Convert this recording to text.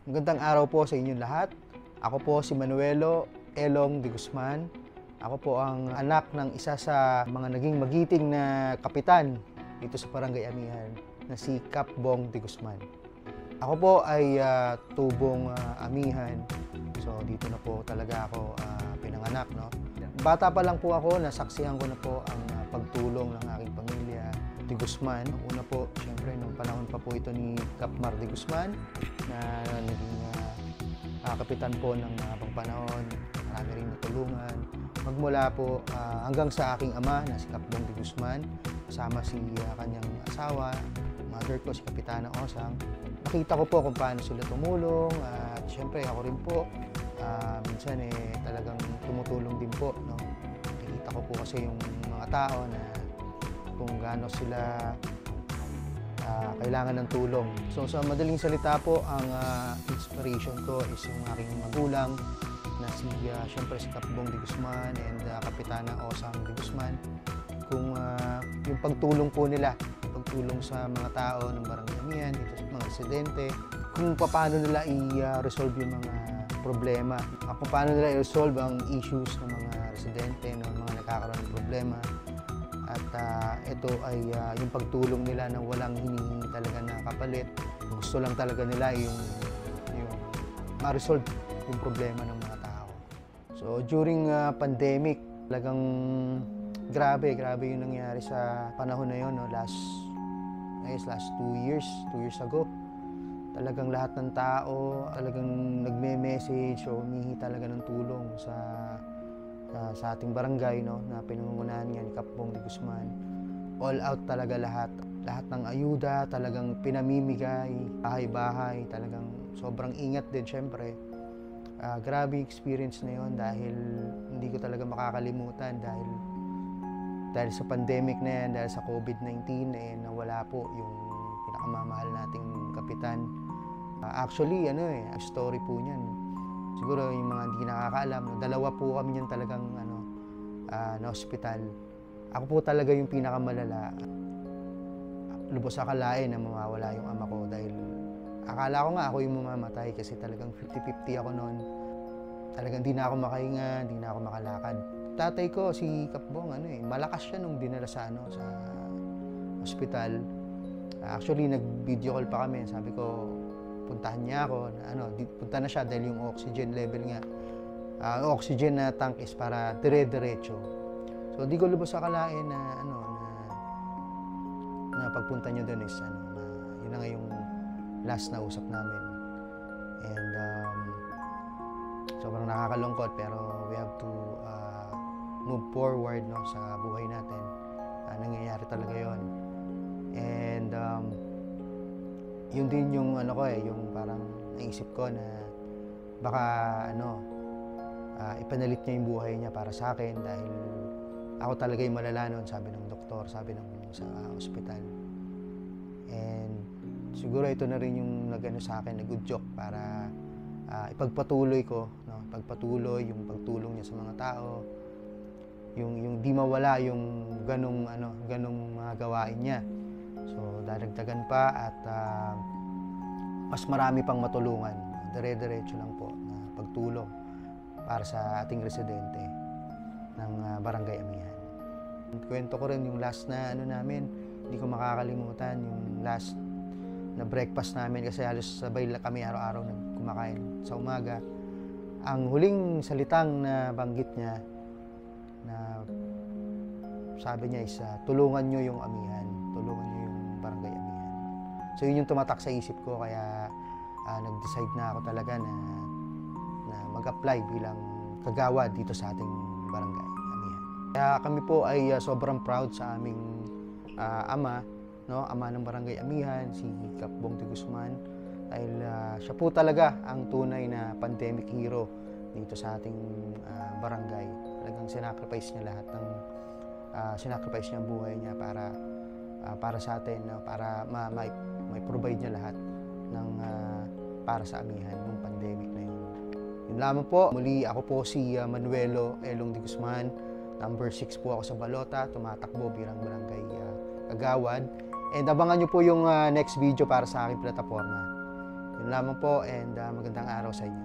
Magandang araw po sa inyong lahat. Ako po si Manuelo Elong de Guzman. Ako po ang anak ng isa sa mga naging magiting na kapitan dito sa Barangay Amihan na si Cap Bong de Guzman. Ako po ay tubong Amihan. So dito na po talaga ako pinanganak, no? Bata pa lang po ako, nasaksihan ko na po ang pagtulong ng aking pamilya de Guzman. Una po, siyempre, nung panahon pa po ito ni Cap Mar de Guzman na naging kapitan po ng habang panahon. Marami rin natulungan. Magmula po hanggang sa aking ama na si Cap Bong de Guzman, kasama si kanyang asawa, mother ko, si Kapitana Osang. Nakita ko po kung paano sila tumulong at siyempre ako rin po minsan talagang tumutulong din po, no? Nakikita ko po kasi yung mga tao na kung gaano sila kailangan ng tulong. So sa madaling salita po, ang inspiration ko is yung aking magulang na siyempre si Cap Bong de Guzman and Kapitana Osang de Guzman. Kung yung pagtulong po nila, pagtulong sa mga tao ng Barangay Amihan, dito sa mga residente, kung paano nila i-resolve yung mga problema, kung paano nila i-resolve ang issues ng mga residente, ng mga nagkakaroon ng problema. At ito ay yung pagtulong nila na walang hinihingi talaga na kapalit. Gusto lang talaga nila yung ma-resolve yung problema ng mga tao. So during pandemic, talagang grabe yung nangyari sa panahon na yun, no? Last 2 years ago. Talagang lahat ng tao talagang nagme-message o humihingi talaga ng tulong sa ating barangay, no, na pinangungunahan niya ni Cap Bong de Guzman. All out talaga lahat ng ayuda talagang pinamimigay, bahay-bahay, talagang sobrang ingat din syempre. Grabe yung experience na yon dahil hindi ko talaga makakalimutan dahil sa pandemic na yan, dahil sa COVID-19 nawala po yung pinakamamahal nating kapitan. Actually, story po niyan. Siguro yung mga hindi nakakaalam, dalawa po kami niyan talagang na hospital. Ako po talaga yung pinakamalala. Lubos akalain na mawawala yung ama ko dahil akala ko nga ako yung mamamatay kasi talagang 50-50 ako noon. Talagang di na ako makahinga, di na ako makalakad. Tatay ko, si Cap Bong, malakas siya nung dinala sa hospital. Actually, nag-video call pa kami. Sabi ko, puntahan niya ako, punta na siya dahil yung oxygen level nga, oxygen na tank is para dire-diretso. So, di ko lubos akalain na pagpunta niyo doon is, yun na nga yung last na usap namin. And, sobrang nakakalungkot, pero we have to move forward, no, sa buhay natin. Nangyayari talaga yon. And, yun din yung yung parang naisip ko na baka ipanalit niya yung buhay niya para sa akin dahil ako talaga yung malala noon, sabi ng doktor, sabi ng sa ospital. And siguro ito na rin yung sa akin, nag-joke para ipagpatuloy ko, no? Pagpatuloy yung pagtulong niya sa mga tao, yung di mawala yung ganong mga gawain niya. So, dadagdagan pa at mas marami pang matulungan. Dire-diretso lang po na pagtulong para sa ating residente ng Barangay Amihan. Kwento ko rin yung last na namin, hindi ko makakalimutan yung last na breakfast namin kasi halos sabay kami araw-araw kumakain sa umaga. Ang huling salitang na banggit niya na sabi niya is tulungan niyo yung Amihan, tulungan niyo yung Barangay Amihan. So yun yung tumatak sa isip ko kaya nag-decide na ako talaga na mag-apply bilang kagawad dito sa ating Barangay Amihan. Kaya kami po ay sobrang proud sa aming ama, no, ama ng Barangay Amihan, si Cap Bong de Guzman, dahil siya po talaga ang tunay na pandemic hero dito sa ating barangay. Talagang sinacrifice niya lahat ng sinacrifice niya ang buhay niya para sa atin, no? Para may provide niya lahat ng para sa Amihan ng pandemic na yun. Yun lamang po. Muli ako po si Manuelo Elong de Guzman. Number 6 po ako sa Balota, tumatakbo bilang barangay kagawad. And abangan nyo po yung next video para sa aking plataforma. Yun lamang po, and magandang araw sa inyo.